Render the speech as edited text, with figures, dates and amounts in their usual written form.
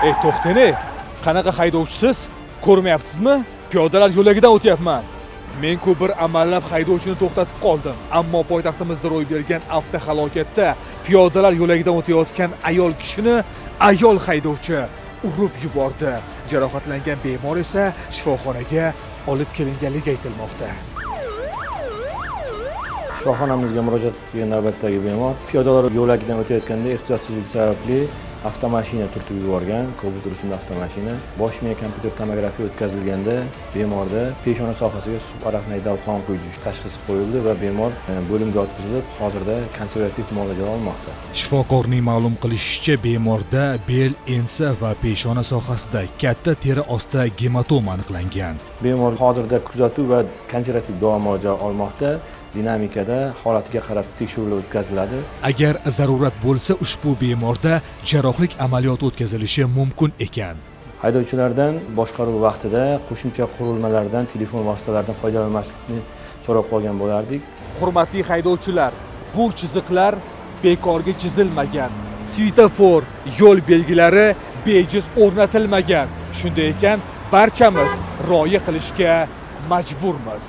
Ey, to'xtang, qanaqa haydovchisiz? Ko'rmayapsizmi? Piyodalar yo'lagidan o'tyapman. Men-ku bir amallab haydovchini to'xtatib qoldim. Ammo poytaxtimizda ro'y bergan avtohalokatda piyodalar yo'lagidan o'tayotgan ayol kishini ayol haydovchi urib yubordi. Jarohatlangan bemor esa shifoxonaga olib kelinganligi aytilmoqda. Shifoxonamizga murojaat qilgan navbatdagi bemor piyodalar yo'lagidan o'tayotganda ehtiyotsizlik sababli avtomashina turtib yuborgan. Cobalt rusumli avtomashina. Bosh miya kompyuter tomografiya o'tkazilganda bemorda peshona sohasiga subarachnoidal qon quyilish tashxisi qo'yildi va bemor bo'limga yotqizilib, hozirda konservativ muolaja olmoqda. Shifokorning ma'lum qilishicha, bemorda bel, ensa va peshona sohasida katta teri ostida gematoma aniqlangan. Bemor hozirda kuzatuv va konservativ davo muolaja olmoqda. Dinamikada holatiga qarab tekshiruvlar o'tkaziladi. Agar zarurat bo'lsa, ushbu bemorda jarrohlik amaliyoti o'tkazilishi mumkin ekan. Haydovchilardan boshqaruv vaqtida qo'shimcha qurilmalardan, telefon vositalaridan foydalanmaslikni so'rab qolgan bo'lardik. Hurmatli haydovchilar, bu chiziqlar bekorga chizilmagan. Svetofor yo'l belgilari bejiz o'rnatilmagan. Shunday ekan, barchamiz rioya qilishga majburmiz.